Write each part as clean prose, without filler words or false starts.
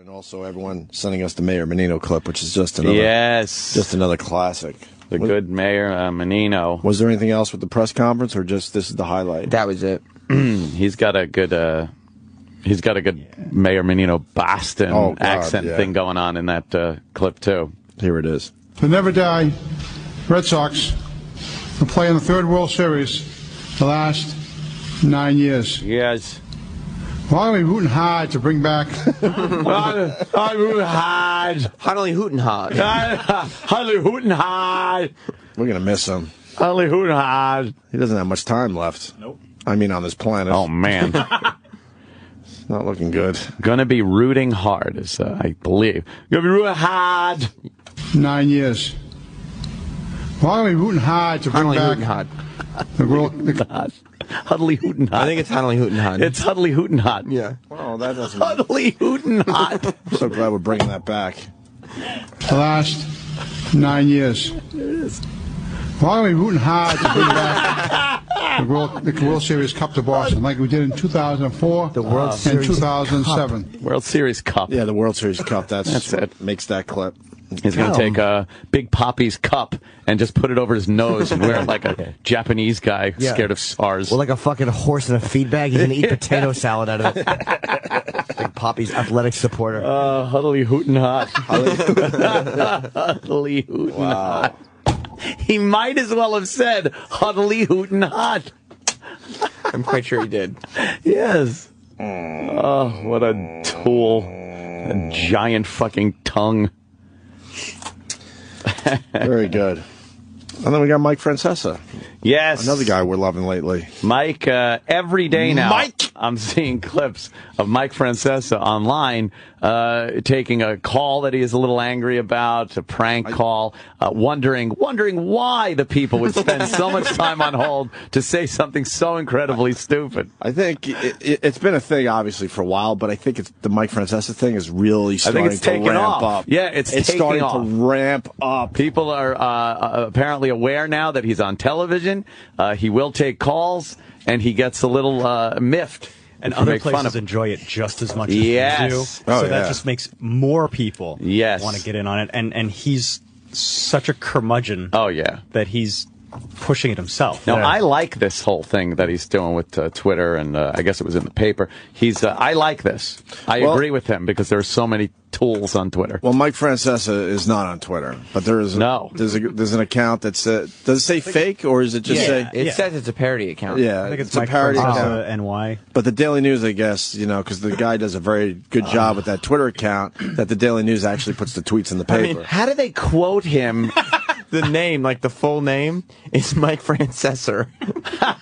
And also everyone sending us the Mayor Menino clip, which is just another just another classic. The good Mayor Menino. Was there anything else with the press conference, or just this is the highlight? That was it. He's got a good Mayor Menino Boston accent thing going on in that clip too. Here it is. The never die Red Sox will play in the third World Series the last 9 years. Yes. Why are we rooting hard to bring back? I'm rooting hard. Huddly hootin' hard. Huddly hootin' hard. We're going to miss him. Huddly hootin' hard. He doesn't have much time left. Nope. I mean, on this planet. Oh, man. It's not looking good. Gonna be rooting hard, I believe. Gonna be rooting hard. 9 years. Why are we rooting hard to bring Huddly back hootin' hard. the world? Huddly hootin' hard. I think it's huddly hootin' hard. It's huddly hootin' hard. Yeah. Well, that doesn't. Huddly hootin' hard. I'm so glad we're bringing that back. The last 9 years. Why are we rooting hard to bring back the World Series Cup to Boston like we did in 2004 and 2007? World Series Cup. Yeah, the World Series Cup. That's it. What makes that clip. He's going to take Big Poppy's cup and just put it over his nose and wear it like a Japanese guy scared of SARS. Well, like a fucking horse in a feed bag. He's going to eat potato salad out of it. Big Poppy's athletic supporter. Huddly hootin' hot. Huddly hootin' hot. He might as well have said huddly hootin' hot. I'm quite sure he did. Yes. Oh, what a tool. A giant fucking tongue. Very good. And then we got Mike Francesa. Yes. Another guy we're loving lately. Mike, every day now, Mike! I'm seeing clips of Mike Francesa online taking a call that he is a little angry about, a prank call, wondering why the people would spend so much time on hold to say something so incredibly stupid. I think it's been a thing, obviously, for a while, but I think the Mike Francesa thing is really starting to ramp up. Yeah, it's starting off. to ramp up. People are apparently aware now that he's on television. He will take calls, and he gets a little miffed. And other places enjoy it just as much as we do. So that just makes more people want to get in on it. And he's such a curmudgeon that he's pushing it himself. No, I like this whole thing that he's doing with Twitter, and I guess it was in the paper. I like this. I agree with him because there are so many tools on Twitter. Well, Mike Francesa is not on Twitter, but there's an account that's does it say fake, or is it just say it says it's a parody account? Yeah, I think it's a parody account. NY. But the Daily News, I guess, because the guy does a very good job with that Twitter account, that the Daily News actually puts the tweets in the paper. I mean, how do they quote him? The name, like the full name, is Mike Francesa.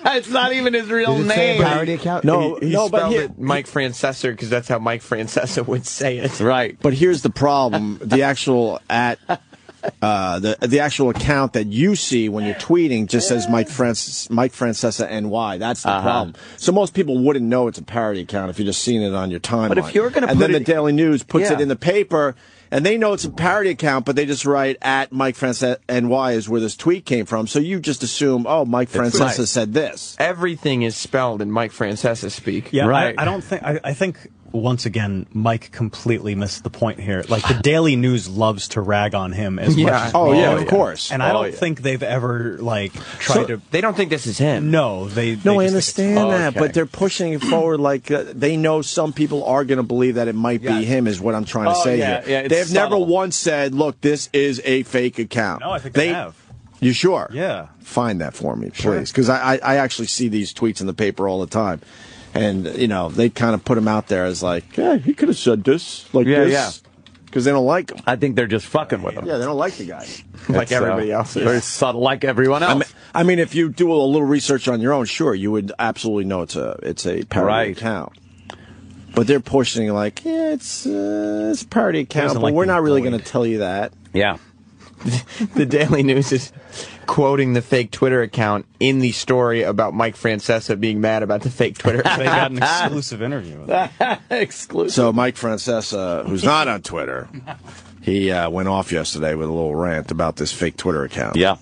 It's not even his real name. Say a parody account? No, he spelled it Mike Francesa because that's how Mike Francesa would say it. Right. But here's the problem: the actual the actual account that you see when you're tweeting just says Mike Francesa NY. That's the problem. So most people wouldn't know it's a parody account if you're just seeing it on your timeline. But if you're going to and then the Daily News puts it in the paper. And they know it's a parody account, but they just write at Mike Francesa NY is where this tweet came from. So you just assume, oh, Mike Francesa said this. Everything is spelled in Mike Francesa speak. Yeah, right. I don't think. I think once again, Mike completely missed the point here. Like the Daily News loves to rag on him as much. As of course. And I don't think they've ever tried to. They don't think this is him. No, I understand that, but they're pushing it forward like they know some people are going to believe that it might be him. Is what I'm trying to say here. Yeah, they've never once said, "Look, this is a fake account." No, I think they have. You sure? Yeah. Find that for me, please, because I actually see these tweets in the paper all the time. And, they kind of put him out there as like, yeah, he could have said this, this. Because they don't like him. I think they're just fucking with him. Yeah, they don't like the guy. Like everybody else is. Very subtle, like everyone else. I mean, if you do a little research on your own, sure, you would absolutely know it's a parody account. But they're pushing like, it's a parody account, but we're not really going to tell you that. Yeah. The Daily News is quoting the fake Twitter account in the story about Mike Francesa being mad about the fake Twitter account. They got an exclusive interview with him. Exclusive. So Mike Francesa, who's not on Twitter, he went off yesterday with a little rant about this fake Twitter account. Yeah.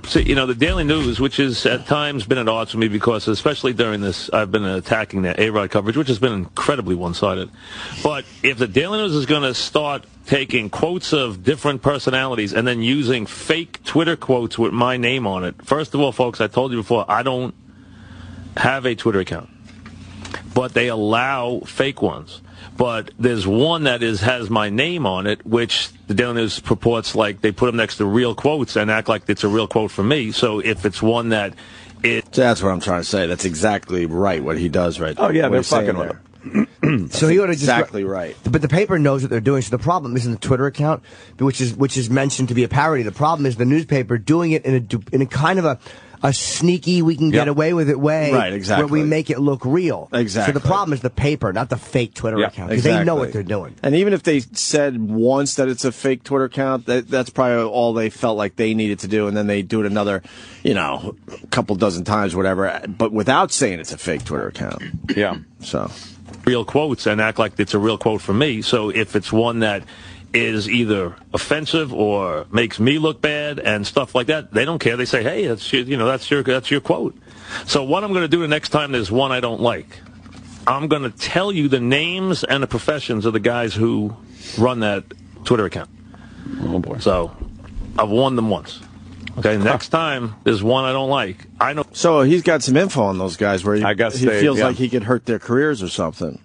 So, the Daily News, which has at times been at odds with me because, especially during this, I've been attacking the A-Rod coverage, which has been incredibly one-sided. But if the Daily News is going to start taking quotes of different personalities and then using fake Twitter quotes with my name on it, first of all, folks, I told you before, I don't have a Twitter account. But they allow fake ones. But there's one that has my name on it, which the Daily News purports like they put them next to real quotes and act like it's a real quote from me. So if it's one that that's what I'm trying to say. That's exactly right what he does right there. Oh, yeah, they're fucking with him. So he ought to exactly right. But the paper knows what they're doing. So the problem isn't the Twitter account, which is mentioned to be a parody. The problem is the newspaper doing it in a kind of a sneaky, we can get away with it way, right? Exactly. Where we make it look real. Exactly. So the problem is the paper, not the fake Twitter account, because they know what they're doing. And even if they said once that it's a fake Twitter account, that's probably all they felt like they needed to do, and then they do it another, a couple dozen times, whatever, but without saying it's a fake Twitter account. Yeah. So real quotes and act like it's a real quote from me. So if it's one that is either offensive or makes me look bad and stuff like that, they don't care. They say, hey, that's your quote. So what I'm going to do the next time there's one I don't like, I'm going to tell you the names and the professions of the guys who run that Twitter account. Oh, boy. So I've warned them once. Okay, next time there's one I don't like, I know. So he's got some info on those guys where he feels like he could hurt their careers or something.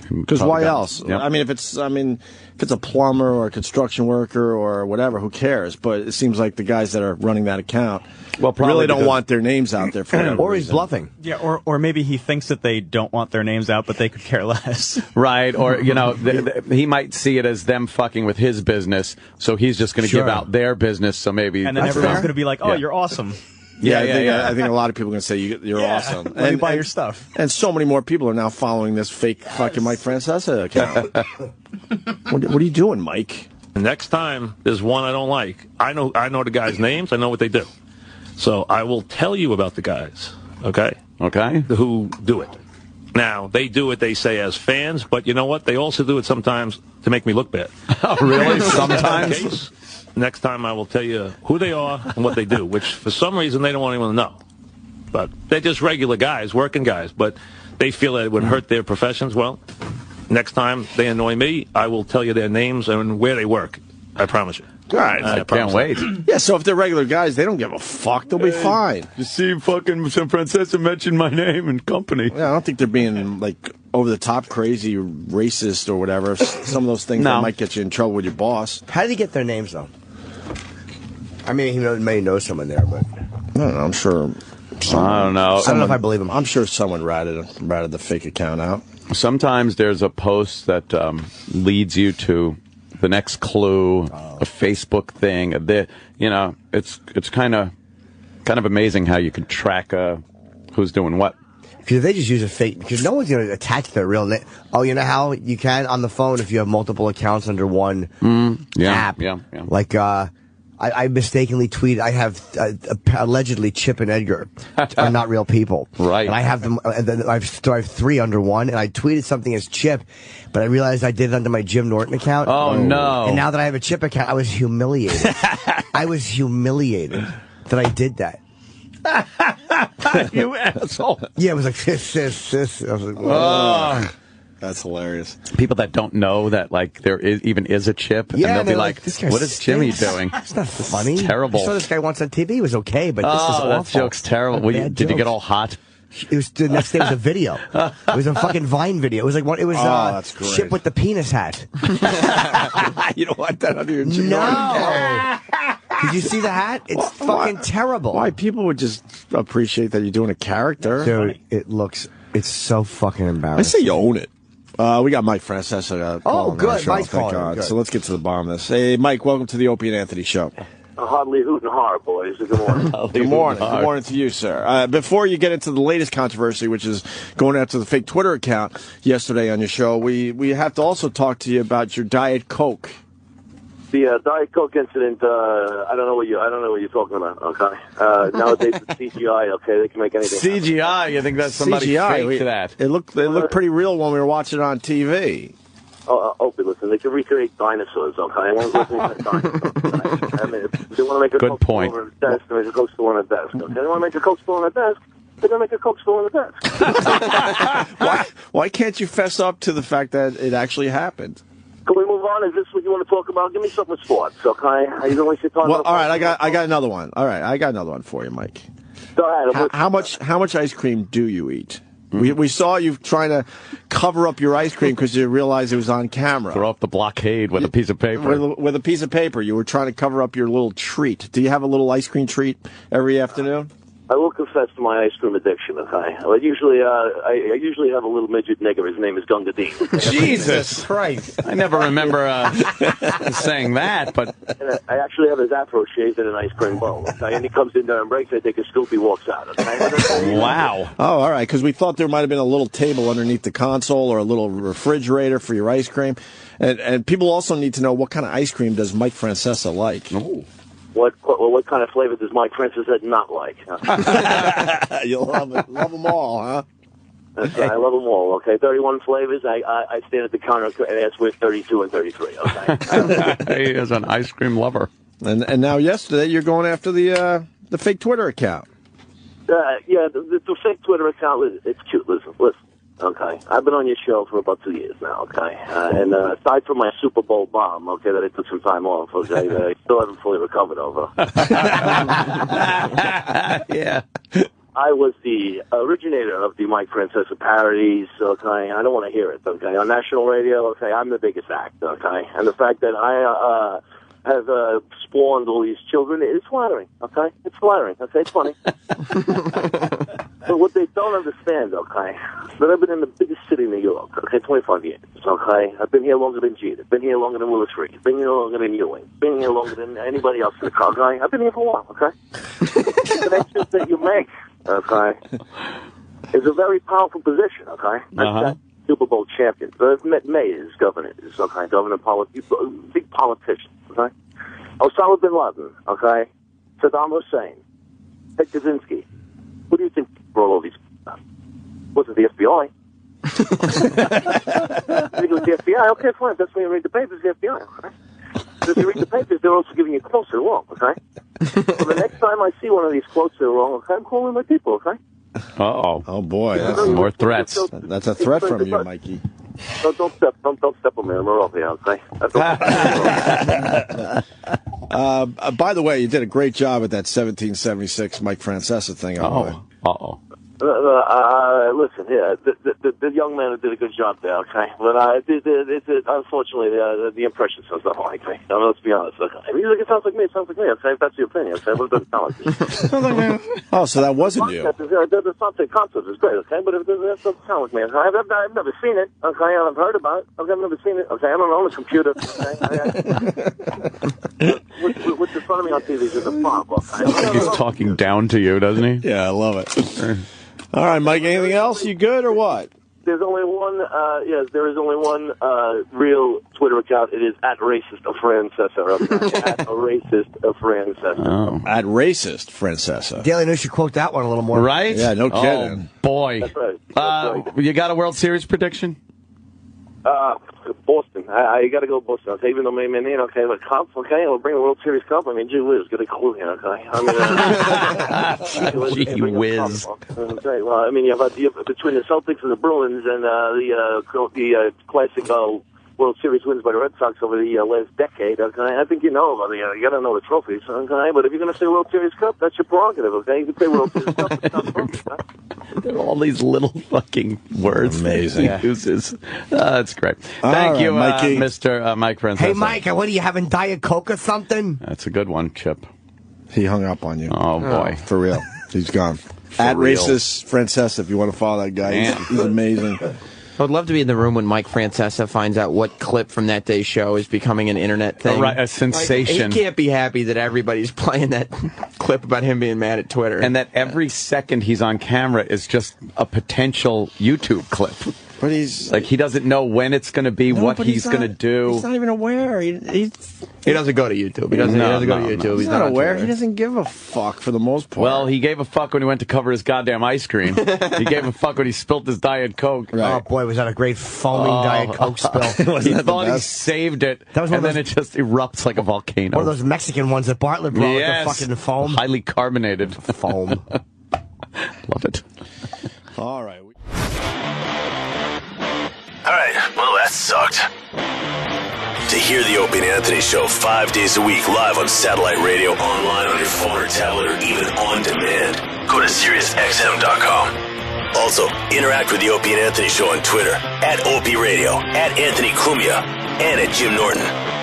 Because why else? Yeah. I mean, if it's a plumber or a construction worker or whatever, who cares? But it seems like the guys that are running that account really don't want their names out there for whatever or he's reason. bluffing. Yeah, or maybe he thinks that they don't want their names out, but they could care less. Right, or, he might see it as them fucking with his business, so he's just going to give out their business, so maybe... And then everyone's going to be like, oh, you're awesome. I think a lot of people are going to say you're awesome. Let me buy your stuff. And so many more people are now following this fake fucking Mike Francesa account. What are you doing, Mike? Next time there's one I don't like, I know the guys' names. I know what they do. So I will tell you about the guys, okay? Okay. Who do it. Now, they do it, they say, as fans, but you know what? They also do it sometimes to make me look bad. Oh, really? Sometimes? Next time I will tell you who they are and what they do, which for some reason they don't want anyone to know. But they're just regular guys, working guys, but they feel that it would hurt their professions. Well, next time they annoy me, I will tell you their names and where they work. I promise you. All right. I can't wait. Yeah, so if they're regular guys, they don't give a fuck. They'll be fine. You see fucking some Francesa mention my name and company. Yeah, I don't think they're being, over the top crazy racist or whatever. Some of those things that might get you in trouble with your boss. How did he get their names, though? I mean, he may know someone there, but... I don't know, I'm sure... I don't know. I don't know if I believe him. I'm sure someone ratted the fake account out. Sometimes there's a post that leads you to the next clue, a Facebook thing. It's kind of amazing how you can track who's doing what. Because if they just use a fake, because no one's going to attach their real name. Oh, you know how you can on the phone if you have multiple accounts under one app. Yeah. Like, I mistakenly tweeted, I have allegedly Chip and Edgar are not real people. Right. And I have them, and then I have three under one, and I tweeted something as Chip, but I realized I did it under my Jim Norton account. Oh, no. And now that I have a Chip account, I was humiliated. I was humiliated that I did that. You asshole. Yeah, it was like this. I was like, whoa. That's hilarious. People that don't know that there even is a Chip, and they'll be like, "What is Jimmy doing?" It's not funny. It's terrible. I saw this guy once on TV. It was okay, but this is awful. That joke's terrible. Did you get all hot? It was the next day was a video. It was a fucking Vine video. It was like that's great. Chip with the penis hat. You don't want that under your chin. No. Did you see the hat? It's fucking terrible. Why? People would just appreciate that you're doing a character. Dude, it's so fucking embarrassing. I say you own it. We got Mike Francesa. Good. Mike's calling. Good. So let's get to the bottom of this. Hey, Mike, welcome to the Opie and Anthony Show. Hardly hoot and har, boys. Good morning. Good morning. Good morning to you, sir. Before you get into the latest controversy, which is going after the fake Twitter account yesterday on your show, we have to also talk to you about your Diet Coke. The Diet Coke incident. I don't know what you're talking about. Okay. Nowadays it's CGI. Okay, they can make anything. CGI. You think that's somebody faked that? It looked pretty real when we were watching it on TV. Opie, listen, they can recreate dinosaurs, okay? I want to recreate dinosaurs. I mean, if they want to make a Coke point. Store on a desk, they make a Coke Store on a desk, okay? They want to make a Coke Store on a desk, they're going to make a Coke Store on a desk. Why can't you fess up to the fact that it actually happened? Can we move on? Is this what you want to talk about? Give me something with sports, okay? You don't waste your time. Well, all right, I got another one. All right, I got another one for you, Mike. Go ahead. How much ice cream do you eat? We saw you trying to cover up your ice cream because you realized it was on camera. Throw up the blockade with a piece of paper. With a piece of paper, you were trying to cover up your little treat. Do you have a little ice cream treat every afternoon? I will confess to my ice cream addiction, okay? I usually have a little midget nigger. His name is Gunga Dean. Jesus Christ. I never remember saying that, but... And I actually have his afro shaved in an ice cream bowl, okay? And he comes in there and breaks, I take a scoop, he walks out, okay? Wow. Oh, all right, because we thought there might have been a little table underneath the console or a little refrigerator for your ice cream. And people also need to know, what kind of ice cream does Mike Francesa like? Ooh. What kind of flavor does Mike Francesa not like? You love them all, huh? I love them all, okay? 31 flavors. I stand at the counter and ask where's 32 and 33, okay? He is an ice cream lover. And now yesterday you're going after the fake Twitter account. Yeah, the fake Twitter account, it's cute. Listen. Okay, I've been on your show for about 2 years now, okay? And aside from my Super Bowl bomb, okay, that I took some time off, okay, that I still haven't fully recovered over. Yeah. I was the originator of the Mike Francesa parodies, okay? I don't want to hear it, okay? On national radio, okay, I'm the biggest act, okay? And the fact that I have spawned all these children is flattering, okay? It's flattering, okay? It's funny. But what they don't understand, okay, that I've been in the biggest city in New York, okay, 25 years, okay? I've been here longer than Jeter, been here longer than Willis Reed, been here longer than Ewing, been here longer than anybody else in the car, okay? I've been here for a while, okay? The connections that you make, okay, is a very powerful position, okay? That's Super Bowl champions, mayors, governors, okay, big politicians, okay? Osama bin Laden, okay? Saddam Hussein, Ted Kaczynski. What do you think brought all these stuff? Was it the FBI? I think it was the FBI. Okay, fine. That's when you read the papers, the FBI. Okay? So if you read the papers, they're also giving you quotes that are wrong, okay? So the next time I see one of these quotes that are wrong, okay, I'm calling my people, okay? Uh-oh. Oh, boy. That's more threats. That's a threat from you, Mikey. No, don't step on me. I'm off here, okay? By the way, you did a great job at that 1776 Mike Francesa thing. Uh-oh. Listen, yeah, the young man did a good job there, okay? But unfortunately, the impression sounds not like me. I mean, let's be honest. Okay? If you think it sounds like me, it sounds like me. Okay, if that's your opinion, okay? But it doesn't sound like me. Oh, so that wasn't you. The concept is great, okay? But it doesn't sound like me. Okay? I've never seen it, okay? I've heard about it, okay? I've never seen it, okay? I don't own a computer, okay? What's in front of me on TV is a bomb, okay? He's talking down to you, doesn't he? Yeah, I love it. All right, Mike, anything else? You good or what? There's only one, there is only one real Twitter account. It is at racist of Francesa. At racist of Francesa. Oh. At racist Francesa. Daily News should quote that one a little more. Right? Yeah, no kidding. Oh, boy. That's right. That's right. You got a World Series prediction? Boston. I got to go Boston. Okay, even though Menino, okay, but Cup, okay, we'll bring the World Series Cup. I mean, gee whiz, get a clue here, okay? I mean, gee whiz. Okay, well, I mean, you have between the Celtics and the Bruins and the classic World Series wins by the Red Sox over the last decade, okay? I think you know about you got to know the trophies, okay? But if you're going to say World Series Cup, that's your prerogative, okay? You can say World Series Cup, it's not trophy, okay? There are all these little fucking words. Amazing. He uses. That's great. Thank you, Mikey. Mr. Mike Francesa. Hey, Mike, what are you having, Diet Coke or something? That's a good one, Chip. He hung up on you. Oh, boy. For real. He's gone. At real. Racist Francesa, if you want to follow that guy. He's amazing. I would love to be in the room when Mike Francesa finds out what clip from that day's show is becoming an internet thing. Right, a sensation. He can't be happy that everybody's playing that clip about him being mad at Twitter. And that every second he's on camera is just a potential YouTube clip. But he's like, he doesn't know when it's going to be, what he's going to do. He's not even aware. He doesn't go to YouTube. He doesn't go to YouTube. He's not aware. He doesn't give a fuck for the most part. Well, he gave a fuck when he went to cover his goddamn ice cream. He gave a fuck when he spilt his Diet Coke. Right. Oh, boy, was that a great foaming Diet Coke spill. He thought he saved it, and then it just erupts like a volcano. One of those Mexican ones that Bartlett brought with the fucking foam. Highly carbonated. Foam. Love it. All right. All right, well, that sucked. To hear the Opie and Anthony Show 5 days a week live on satellite radio, online on your phone or tablet, or even on demand, go to SiriusXM.com. Also, interact with the Opie and Anthony Show on Twitter, @Opie Radio, @Anthony Cumia, and @Jim Norton.